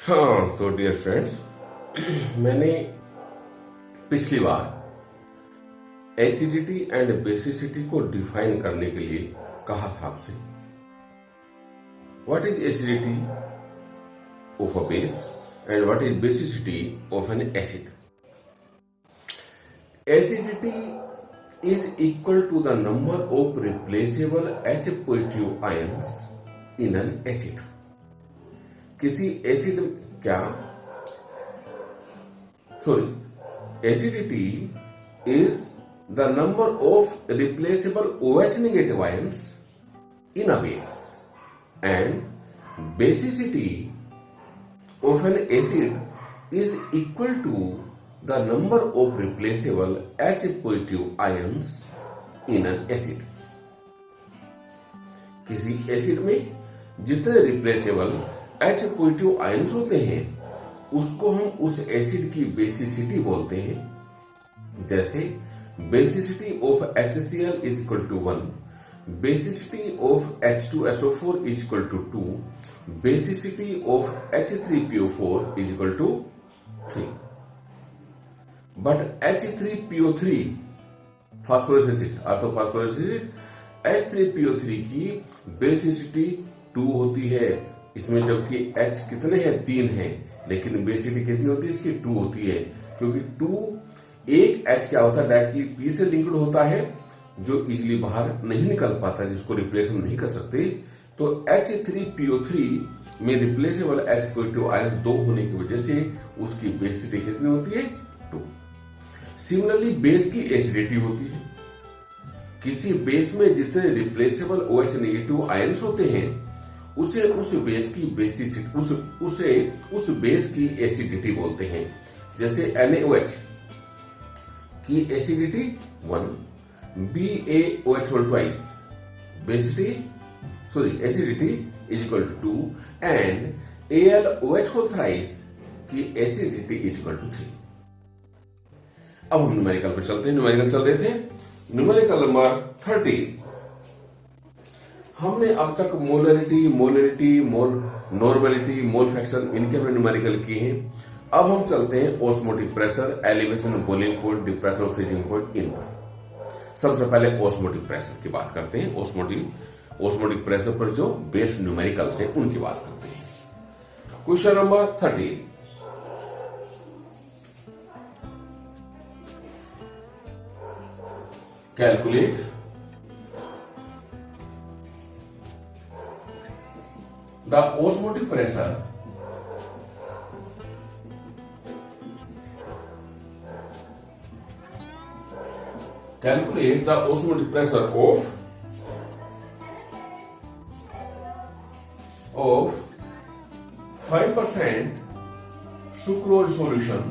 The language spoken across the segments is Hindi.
हाँ तो डियर फ्रेंड्स, मैंने पिछली बार एसिडिटी एंड बेसिसिटी को डिफाइन करने के लिए कहा था आपसे। What is acidity of a base and what is basicity of an acid. Acidity is equal to the number of replaceable H positive ions in an acid. किसी acid acidity is the number of replaceable OH negative ions in a base and basicity of an acid is equal to the number of replaceable H positive ions in an acid. किसी एसिड में जितने रिप्लेसेबल H पॉजिटिव आयंस होते हैं उसको हम उस एसिड की बेसिसिटी बोलते हैं। जैसे basicity of HCl is equal to 1, basicity of H2SO4 is equal to 2, basicity of H3PO4 is equal to 3। But H3PO3 phosphorous acid orthophosphorous acid H3PO3 की बेसिसिटी 2 होती है। इसमें जबकि H कितने हैं, 3 हैं, लेकिन बेसिसिटी कितनी होती है इसकी, 2 होती है। क्योंकि 2 एक H क्या होता है, डायरेक्टली P से लिंक्ड होता है जो इजिली बाहर नहीं निकल पाता, जिसको रिप्लेस हम नहीं कर सकते। तो H3PO3 में रिप्लेसेबल H पॉजिटिव आयन 2 होने की वजह से उसकी बेसिसिटी कितनी होती है, 2। सिमिलरली बेस की एसिडिटी होती है। किसी बेस में जितने रिप्लेसेबल OH नेगेटिव आयंस होते हैं उसे उस बेस की बेसिसिटी उस बेस की एसिडिटी बोलते हैं। जैसे NaOH की acidity 1, BaOH twice acidity is equal to 2 and AlOH whole thrice की एसिडिटी इज इक्वल टू 3। अब हम न्यूमेरिकल पर चलते हैं। न्यूमेरिकल चल रहे थे, न्यूमेरिकल नंबर 13। हमने अब तक मोलरिटी, नॉर्मलिटी, मोल फ्रैक्शन इनके हमने न्यूमेरिकल किए हैं। अब हम चलते हैं osmotic pressure, elevation, boiling point, depression, freezing point, इन पर। सबसे पहले ऑस्मोटिक प्रेशर की बात करते हैं। ऑस्मोटिक प्रेशर पर जो बेस न्यूमेरिकल से उनकी बात करते हैं। Question number 13, calculate the osmotic pressure of 5% sucrose solution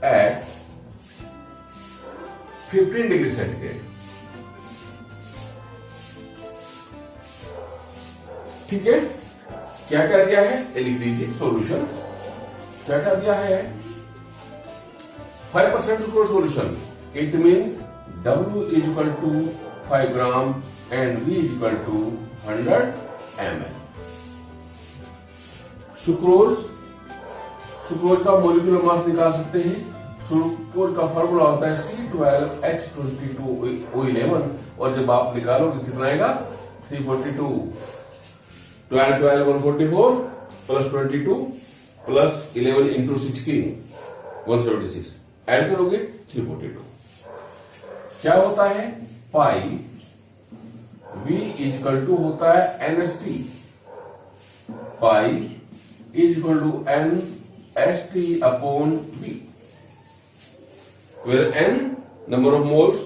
at 15 degree centigrade. ठीक है, क्या क्या दिया है ये लिख लीजिए। सॉल्यूशन क्या क्या दिया है, 5% sucrose solution, it means W is equal to 5 gram and V is equal to 100 ml। Sucrose का मॉलिक्यूलर मास निकाल सकते हैं। सुक्रोज का फार्मूला होता है C12H22O11 और जब आप निकालोगे कितना आएगा, 342। 12 144 प्लस 22 प्लस 11 इंटू 16 176 ऐड करोगे 342। क्या होता है, pi V is equal to होता है NST, pi is equal to NST upon V, where N number of moles,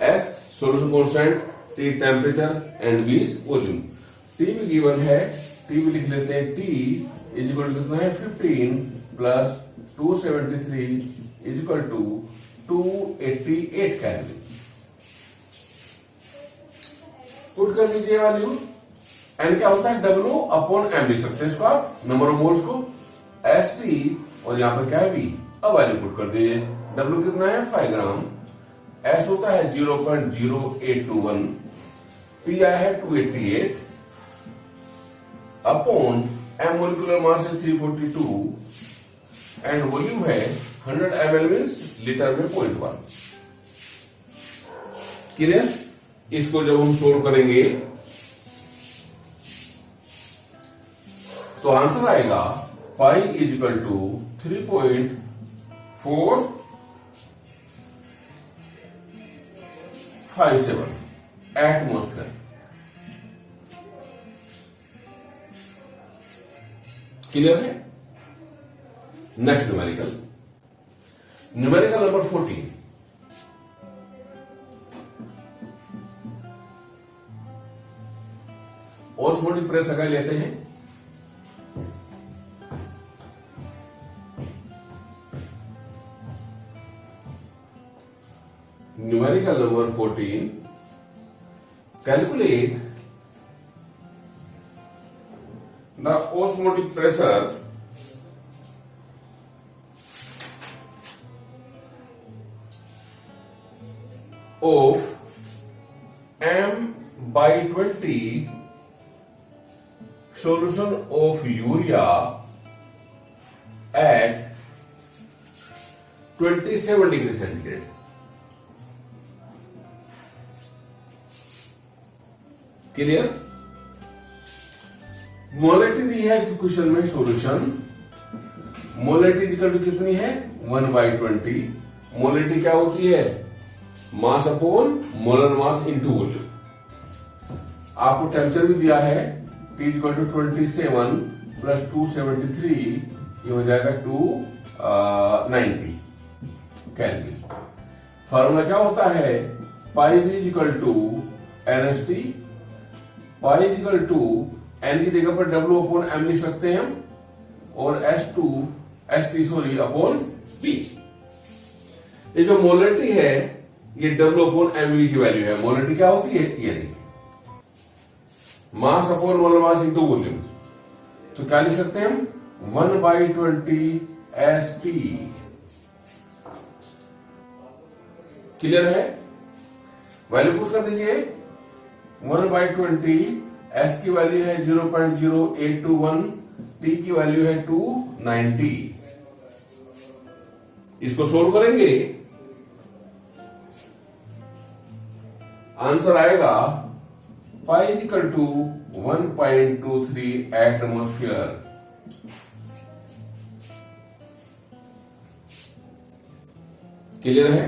S solution constant, T temperature and V is volume। T भी गिवन है, T भी लिख लेते हैं। T इज इक्वल टू कितना है, 15 plus 273 is equal to 288 calorie. Put कर लीजिए वैल्यू। N क्या होता है, W अपॉन M लिख सकते हैं इसको आप, नंबर ऑफ मोल्स को, ST और यहां पर क्या है V। अब वैल्यू पुट कर दीजिए। W कितना है, 5 ग्राम, S होता है 0.0821, T आया है 288 अपॉन एम मोलिकुलर मास है 342 एंड वॉल्यूम है 100 ml मीन्स लीटर में 0.1। क्लियर? इसको जब हम सोल्व करेंगे तो आंसर आएगा pi is equal to 3.457 atmosphere. Clear है? Next numerical number 14। Osmotic pressure का लेते हैं। Numerical number 14, calculate the osmotic pressure of M/20 solution of urea at 27 degree centigrade। Clear? मोलेरिटी दी है इस क्वेश्चन में सॉल्यूशन। मोलेरिटी इक्वल टू कितनी है 1/20। मोलेरिटी क्या होती है mass upon molar mass into volume. आपको टेम्परेचर भी दिया है T इक्वल टू 27 प्लस 273 ये हो जाएगा 290 केल्विन। फार्मूला क्या होता है pi V equal to NST। Pi equal to N की जगह पर W अपॉन M लिख सकते हैं हम और ST अपॉन P। ये जो मोलेरिटी है ये W अपॉन MV की वैल्यू है। मोलेरिटी क्या होती है ये देखिए mass upon molar mass into volume. तो क्या लिख सकते हैं हम 1/20 ST। क्लियर है? वैल्यू पुट कर दीजिए 1/20 S की वैल्यू है 0.0821 T की वैल्यू है 290। इसको सोल्व करेंगे आंसर आएगा pi equal to 1.23 atmosphere. Clear है?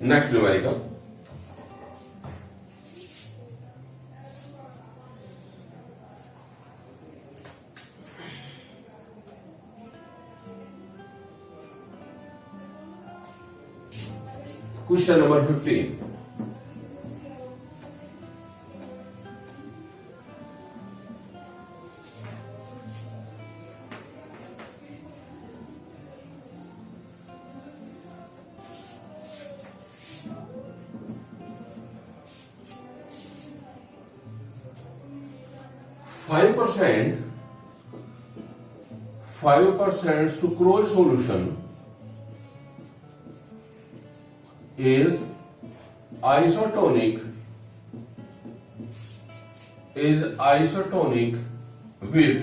Next numerical question number 15। Five percent sucrose solution is isotonic with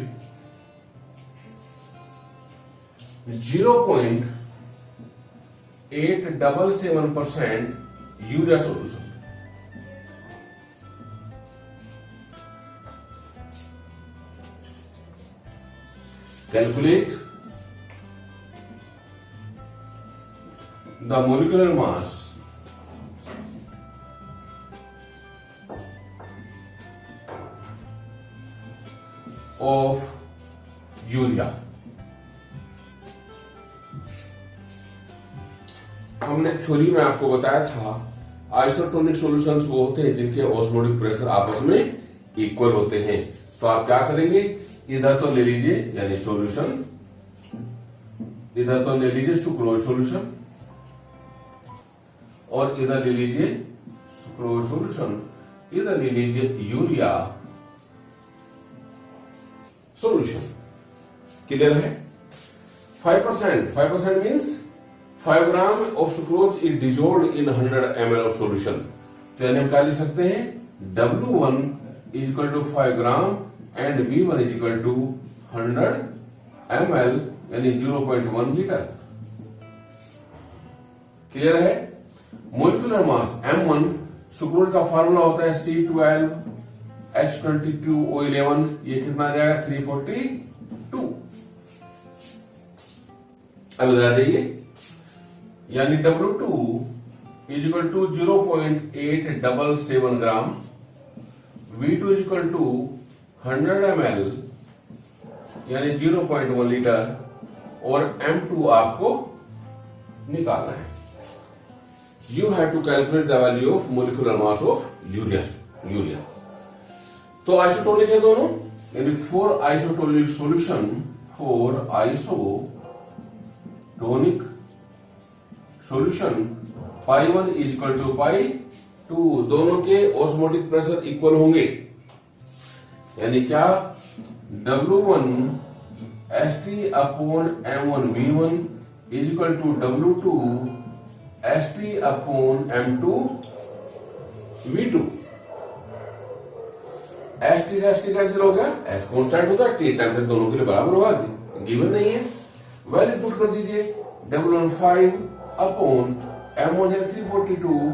0.877% urea solution। Calculate the molecular mass of urea। हमने थ्योरी में आपको बताया था आइसोटोनिक सॉल्यूशंस वो होते हैं जिनके ऑस्मोटिक प्रेशर आपस में इक्वल होते हैं। तो आप क्या करेंगे इधर तो ले लीजिए यानी सॉल्यूशन, इधर तो ले लीजिए सुक्रोज सॉल्यूशन और इधर ले लीजिए सुक्रोज सॉल्यूशन, इधर ले लीजिए यूरिया सॉल्यूशन। क्लियर है? 5% means 5 gram of sucrose is dissolved in 100 ml of solution. तो यानी हम क्या लिख सकते हैं W1 is equal to 5 gram and V1 is equal to 100 ml यानी 0.1 लीटर। क्लियर है? मोलिकुलर मास M1 सुक्रोज का फार्मूला होता है C12H22O11, ये कितना आ जाएगा 342। अब बता देंगे यानी W2 is equal to 0.877 gram, V2 is equal to 100 ml यानी 0.1 लीटर और M2 आपको निकालना है। You have to calculate the value of molecular mass of urea. तो आइसोटोनिक है दोनों, यानी for isotonic solution, for isotonic solution π1 is equal to π2, दोनों के ऑस्मोटिक प्रेशर इक्वल होंगे, यानी क्या W1 St upon M1 V1 is equal to W2 St upon M2 V2। St से St कैंसिल हो गया, S कांस्टेंट होता है, T टेम्परेचर दोनों के लिए बराबर होगा, गिवन नहीं है, वैल्यू पुट कर दीजिए। W1 5 अपॉन M1 है 342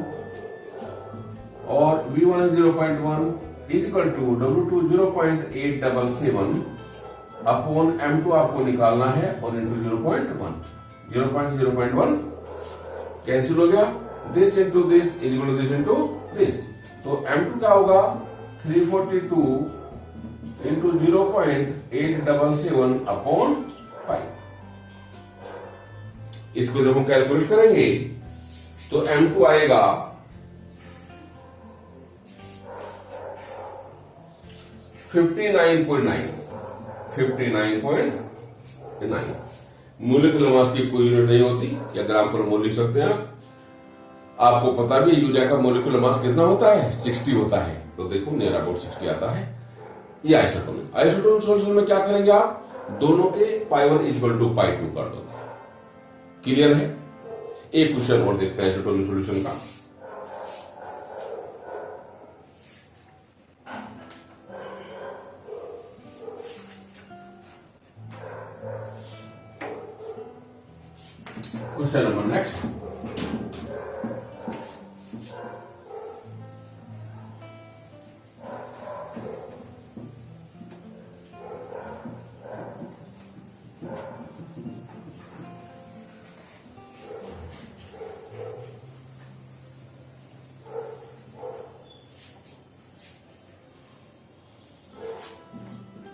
और V1 है 0.1 is equal to W2 0.877 upon M2 आपको निकालना है और इंटू 0.1 कैंसिल हो गया, this into this is equal to this into this, तो M2 क्या होगा 342 इंटू 0.877 अपॉन 5। इसको जब हम कैलकुलेट करेंगे तो M2 आएगा 59.9। मोलिकुलर मास की कोई यूनिट नहीं होती, या ग्राम पर मोल लिख सकते हैं आप। आपको पता भी यूरिया का मोलिकुलर मास कितना होता है, 60 होता है, तो देखो नियर अबाउट 60 आता है। ये आइसोटोनिक सॉल्यूशन में क्या करेंगे आप, दोनों के π1 इज इक्वल टू π2 कर दोगे। क्लियर है? एक क्वेश्चन और देखते हैं आइसोटोनिक सॉल्यूशन का। Question number next,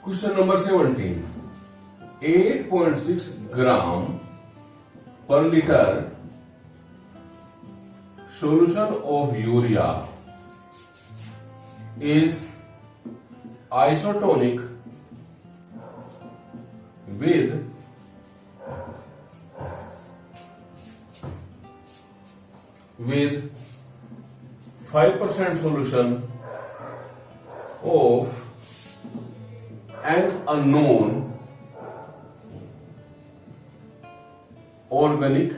question number 17, 8.6 gram per liter solution of urea is isotonic with 5% solution of an unknown organic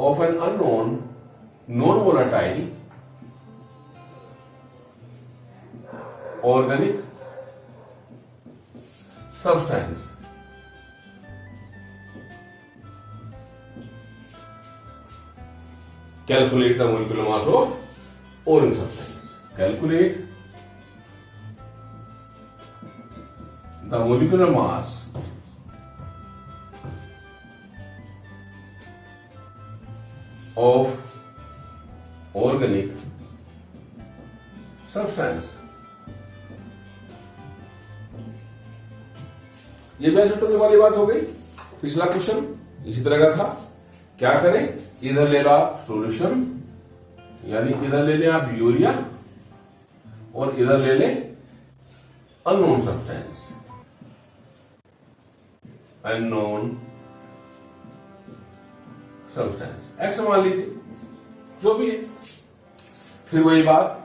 of an unknown non-volatile organic substance. Calculate the molecular mass of organic substance. Calculate the molecular mass of organic substance. ये आइसोटोनिक वाली बात हो गई। पिछला क्वेश्चन इसी तरह का था। क्या करें, इधर ले लो आप सॉल्यूशन, यानी इधर ले लें आप यूरिया और इधर ले लें unknown substance, unknown substance x मान लीजिए, जो भी है। फिर वही बात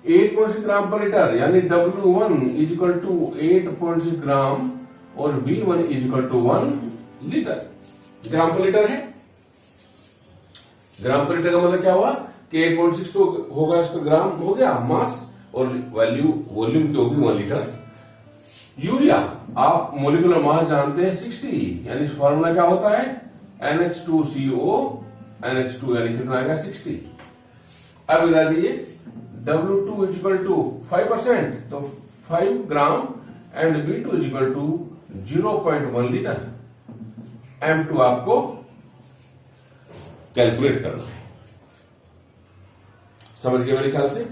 8.6 ग्राम पर लीटर, यानी W1 is equal to 8.6 gram और V1 is equal to 1 litre. Gram पर लीटर है। ग्राम पर लीटर का मतलब क्या हुआ, कि 8.6 तो होगा, इसका ग्राम हो गया मास, और वैल्यू वॉल्यूम की होगी 1 लीटर। यूरिया आप मोलिकुलर मास जानते हैं 60, यानी फॉर्मूला क्या होता है NH2CO NH2, यानी कितना आएगा 60। अब बता दीजिए W2 इज इक्वल टू 5%, तो 5 ग्राम, and V2 is equal to 0.1 लीटर। M2 आपको कैलकुलेट करना है। समझ गए मेरे ख्याल से?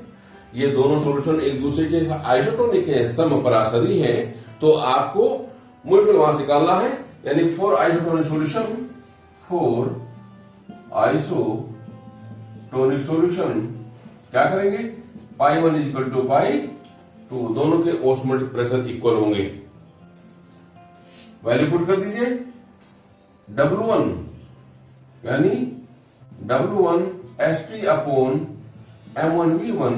ये दोनों सॉल्यूशन एक दूसरे के आइसोटोनिक है, समपरासरी है, तो आपको मोलिकुलर मास निकालना है। यानी फॉर आइसोटोनिक सॉल्यूशन क्या करेंगे, π1 इज इक्वल टू π2, दोनों के ऑस्मोटिक प्रेशर इक्वल होंगे। वैल्यू पुट कर दीजिए। W1 यानी W1 ST upon M1 V1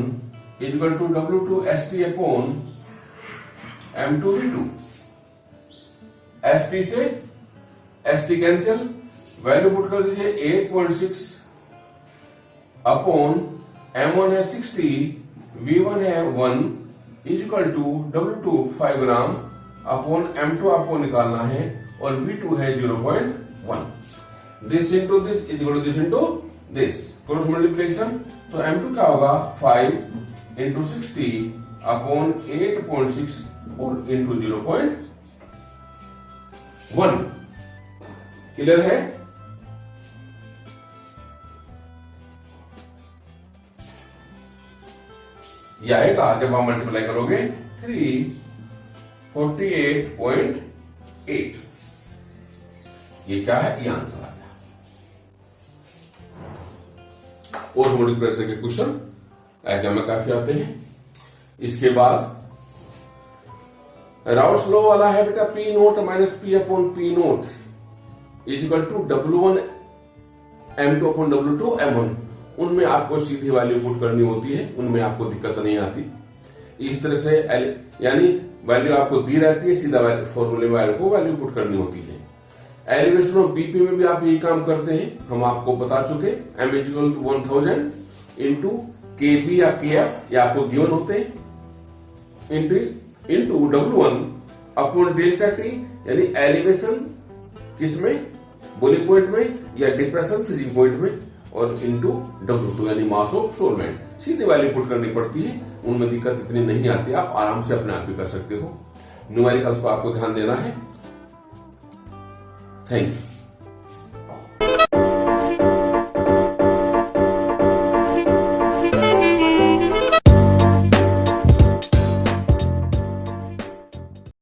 is equal to W2 ST upon M2 V2। ST से ST कैंसिल, वैल्यू पुट कर दीजिए 8.6 अपॉन M1 है 60, V1 है 1 is equal to W2 5 gram upon M2 आपको निकालना है, और V2 है 0.1। This into this is equal to this into this, cross multiplication, तो M2 क्या होगा 5 इंटू 60 अपॉन 8.6 और इंटू 0.1। क्लियर है? यह आएगा जब आप मल्टीप्लाई करोगे 348.8। ये क्या है? ये आंसर आ गया। ऑस्मोटिक प्रेशर के क्वेश्चन एग्जाम में काफी आते हैं। इसके बाद राउल्स लॉ वाला है बेटा, P nought minus P upon P nought is equal to W1 M2 upon W2 M1। उनमें आपको सीधी वैल्यू पुट करनी होती है, उनमें आपको दिक्कत नहीं आती। इस तरह से यानी वैल्यू आपको दी रहती है, सीधा फॉर्मूले में वैल्यू को वैल्यू पुट करनी होती है। एलिवेशन ऑफ बीपी में भी आप यही काम करते हैं, हम आपको बता चुके। M is equal to 1000 into KP या KF, या आपको गिवन होते हैं, into W1 upon delta T, यानी एलिवेशन किसमें, बॉइलिंग पॉइंट में या डिप्रेशन फ्रीजिंग पॉइंट में, और इंटू W2 यानी मास ऑफ सॉल्वेंट। सीधे वैल्यू पुट करनी पड़ती है, उनमें दिक्कत इतनी नहीं आती, आप आराम से अपने आप ही कर सकते हो। न्यूमेरिकल्स पर आपको ध्यान देना है। Thank you.